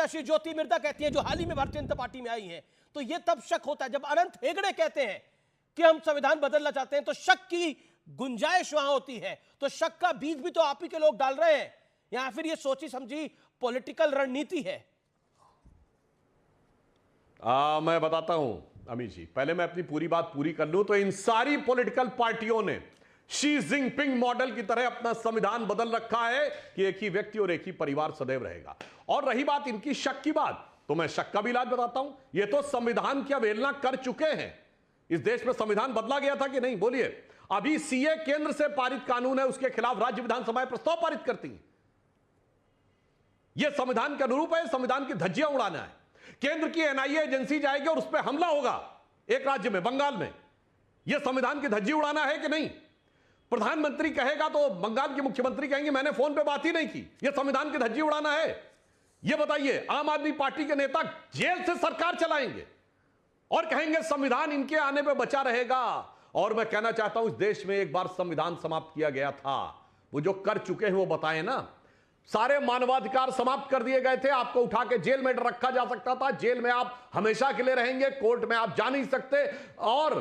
प्रत्याशी ज्योति मिर्धा कहती हैं, जो हाल ही में भारतीय जनता पार्टी में आई हैं, तो यह तब शक होता है जब अनंत हेगड़े कहते हैं कि हम संविधान बदलना चाहते हैं, तो शक की गुंजाइश वहां होती है। तो शक का बीज भी तो आप ही के लोग डाल रहे हैं, या फिर ये सोची समझी पॉलिटिकल रणनीति है? मैं बताता हूं अमित जी, पहले मैं अपनी पूरी बात पूरी कर लूं। तो इन सारी पॉलिटिकल पार्टियों ने शी जिनपिंग मॉडल की तरह अपना संविधान बदल रखा है कि एक ही व्यक्ति और एक ही परिवार सदैव रहेगा। और रही बात इनकी शक की बात, तो मैं शक का भी इलाज बताता हूं। ये तो संविधान की अवहेलना कर चुके हैं। इस देश में संविधान बदला गया था कि नहीं, बोलिए। अभी सीए केंद्र से पारित कानून है, उसके खिलाफ राज्य विधानसभाएं प्रस्ताव पारित करती हैं। यह संविधान के अनुरूप है, संविधान की धज्जियां उड़ाना है। केंद्र की एनआईए एजेंसी जाएगी और उस पर हमला होगा एक राज्य में, बंगाल में। यह संविधान की धज्जी उड़ाना है कि नहीं? प्रधानमंत्री कहेगा तो बंगाल के मुख्यमंत्री कहेंगे मैंने फोन पे बात ही नहीं की। यह संविधान की धज्जी उड़ाना है? यह बताइए। आम आदमी पार्टी के नेता जेल से सरकार चलाएंगे और कहेंगे संविधान इनके आने पे बचा रहेगा। और मैं कहना चाहता हूं, इस देश में एक बार संविधान समाप्त किया गया था, वो जो कर चुके हैं वो बताएं ना। सारे मानवाधिकार समाप्त कर दिए गए थे, आपको उठा के जेल में रखा जा सकता था, जेल में आप हमेशा के लिए रहेंगे, कोर्ट में आप जा नहीं सकते, और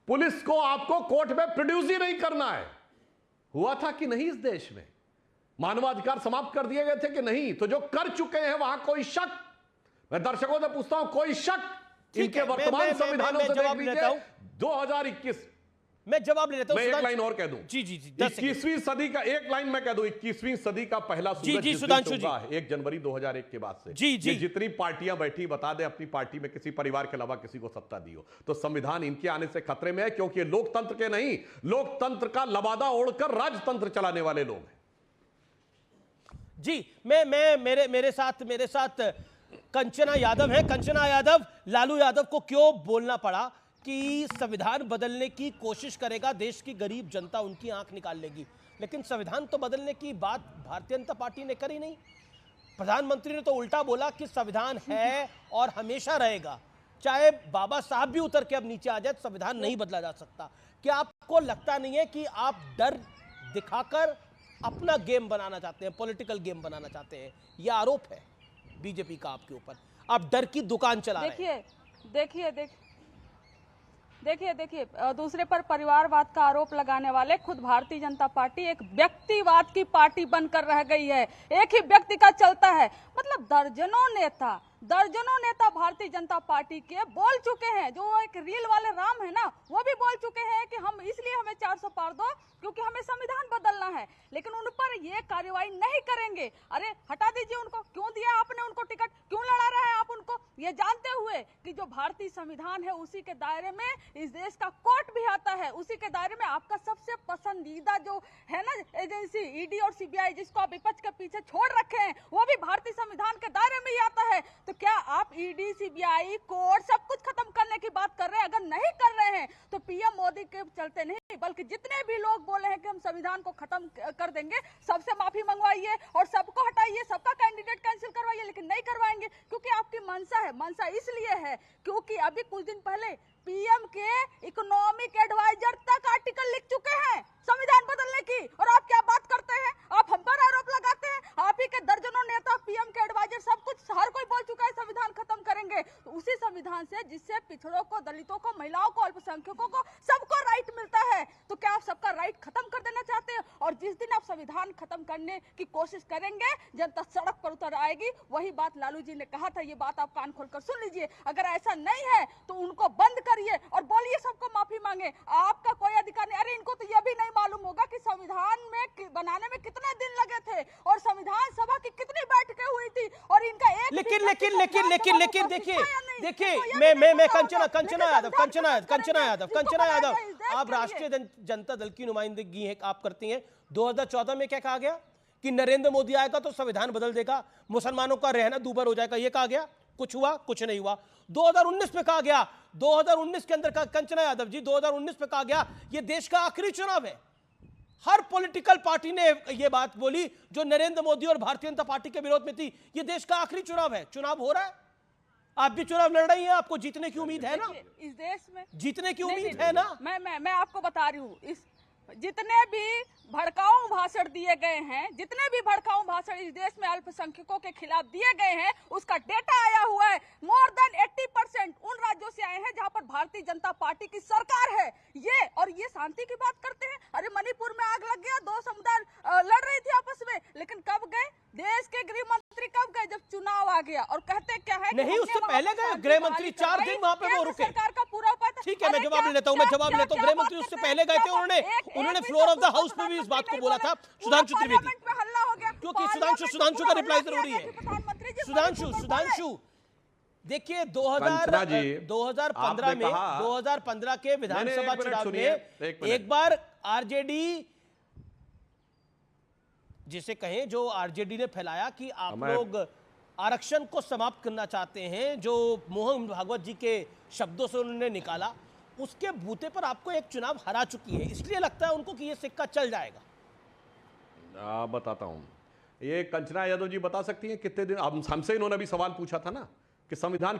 पुलिस को आपको कोर्ट में प्रोड्यूस ही नहीं करना है। हुआ था कि नहीं? इस देश में मानवाधिकार समाप्त कर दिए गए थे कि नहीं? तो जो कर चुके हैं वहां कोई शक? मैं दर्शकों से पूछता हूं, कोई शक इनके वर्तमान संविधानों से देख लीजिए। 2021 मैं जवाब ले लेता हूं। मैं एक लाइन और कह दूं। जी 21वीं सदी का, एक लाइन मैं कह दूं, 21वीं सदी का पहला सूरज जिस दिन उगा है 1 जनवरी 2001 के बाद से। जी जितनी पार्टियां बैठी बता दें अपनी पार्टी में किसी परिवार के अलावा किसी को सत्ता दी हो, तो संविधान इनके आने से खतरे में है, क्योंकि ये लोकतंत्र के नहीं, लोकतंत्र का लबादा ओढ़कर राजतंत्र चलाने वाले लोग हैं। जी मेरे साथ कंचना यादव है। कंचना यादव, लालू यादव को क्यों बोलना पड़ा कि संविधान बदलने की कोशिश करेगा देश की गरीब जनता, उनकी आंख निकाल लेगी, लेकिन संविधान तो बदलने की बात भारतीय जनता पार्टी ने करी नहीं। प्रधानमंत्री ने तो उल्टा बोला कि संविधान है और हमेशा रहेगा, चाहे बाबा साहब भी उतर के अब नीचे आ जाए, संविधान नहीं बदला जा सकता। क्या आपको लगता नहीं है कि आप डर दिखाकर अपना गेम बनाना चाहते हैं, पॉलिटिकल गेम बनाना चाहते हैं? यह आरोप है बीजेपी का आपके ऊपर, आप डर की दुकान चला रहे हैं। देखिए, दूसरे पर परिवारवाद का आरोप लगाने वाले खुद भारतीय जनता पार्टी एक व्यक्तिवाद की पार्टी बनकर रह गई है। एक ही व्यक्ति का चलता है। मतलब दर्जनों नेता भारतीय जनता पार्टी के बोल चुके हैं। जो एक रील वाले राम है ना, वो भी बोल चुके हैं कि हम इसलिए हमें 400 पार दो क्योंकि हमें संविधान बदलना है, लेकिन उन पर ये कार्रवाई नहीं करेंगे। अरे हटा दीजिए उनको, क्यों दिया आपने उनको टिकट, क्यों लड़ा रहे हैं आप उनको, ये जानते हुए कि जो भारतीय संविधान है उसी के दायरे में इस देश का कोर्ट भी आता है, उसी के दायरे में आपका सबसे पसंदीदा जो है ना एजेंसी ईडी और सीबीआई, जिसको आप विपक्ष के पीछे छोड़ रखे हैं, वो भी भारतीय संविधान के दायरे में ही आता है। तो क्या आप ईडी, सीबीआई, कोर्ट सब कुछ खत्म करने की बात कर रहे हैं? अगर नहीं कर रहे हैं तो पीएम मोदी के चलते नहीं, बल्कि जितने भी लोग बोले हैं कि हम संविधान को खत्म कर देंगे, सबसे माफी मंगवाइए और सबको हटाइए, सबका कैंडिडेट कैंसिल करवाइए, लेकिन नहीं करवाएंगे क्योंकि आपकी मंशा है। मंशा इसलिए है क्योंकि अभी कुछ दिन पहले पीएम के इकोनॉमिक एडवाइजर तक आर्टिकल लिख चुके हैं संविधान बदलने की, और आप क्या बात करते हैं? आप हम पर आरोप लगाते हैं। आप ही के दर्जनों नेता, पीएम के एडवाइजर, सब कुछ हर कोई बोल चुका है संविधान खत्म करेंगे। तो उसी संविधान से जिससे पिछड़ों को, दलितों को, महिलाओं को, अल्पसंख्यकों को, सबको राइट मिलता है, तो क्या आप सबका राइट खत्म कर देना चाहते हैं? और जिस दिन आप संविधान खत्म करने की कोशिश करेंगे, जनता सड़क पर उतर आएगी। वही बात लालू जी ने कहा था, ये बात आप कान खोलकर सुन लीजिए। अगर ऐसा नहीं है तो उनको बंद करिए और बोलिए सबको माफी मांगे, आपका कोई अधिकार नहीं। अरे इनको तो यह भी नहीं मालूम होगा कि संविधान में बनाने में कितने दिन लगे थे और संविधान सभा की कितनी बैठकें हुई थी, और इनका एक लेकिन देखिए मैं कंचना यादव, आप राष्ट्रीय जनता दल की नुमाइंदगी है, आप करती हैं। 2014 में क्या कहा गया कि नरेंद्र मोदी आएगा तो संविधान बदल देगा, मुसलमानों का रहना दूभर हो जाएगा, ये कहा गया। कुछ हुआ? कुछ नहीं हुआ। 2019 में कहा गया, 2019 के अंदर कंचना यादव जी, 2019 में कहा गया ये देश का आखिरी चुनाव है। हर पॉलिटिकल पार्टी ने यह बात बोली जो नरेंद्र मोदी और भारतीय जनता पार्टी के विरोध में थी, ये देश का आखिरी चुनाव है। चुनाव हो रहा है, आप भी चुनाव लड़ रही हैं, आपको जीतने की उम्मीद है ना? इस देश में जीतने की उम्मीद है ना? मैं आपको बता रही हूँ, जितने भी भड़काऊ भाषण दिए गए हैं, जितने भी भड़काऊ भाषण इस देश में अल्पसंख्यकों के खिलाफ दिए गए हैं, उसका डेटा आया हुआ है। मोर देन 80% उन राज्यों से आए हैं जहां पर भारतीय जनता पार्टी की सरकार है। ये शांति की बात करते हैं। अरे मणिपुर में आग लग गया, 2 समुदाय लड़ रही थी आपस में, लेकिन कब गए? देश के गृह मंत्री कब गए? जब चुनाव आ गया। और कहते क्या है नहीं, उससे पहले गए गृह मंत्री, 4 दिन वहां पे वो रुके। सरकार का पूरा उपाय था। ठीक है, मैं जवाब लेता हूं, गृह मंत्री उससे पहले गए थे, उन्होंने फ्लोर ऑफ द हाउस पे भी इस बात को बोला था। सुधांशु त्रिवेदी, हल्ला हो गया क्योंकि सुधांशु का रिप्लाई जरूरी है। सुधांशु देखिए, 2015 के विधानसभा चुनाव में एक बार आरजेडी, जिसे कहें जो आरजेडी ने फैलाया कि आप लोग आरक्षण को समाप्त करना चाहते हैं, जो मोहन भागवत जी के शब्दों से उन्होंने निकाला, उसके बूते पर आपको एक चुनाव हरा चुकी है, इसलिए लगता है उनको कि ये सिक्का चल जाएगा। बताता हूं, ये कंचना यादव जी बता सकती हैं कितने दिन हमसे इन्होंने अभी सवाल पूछा था ना कि संविधान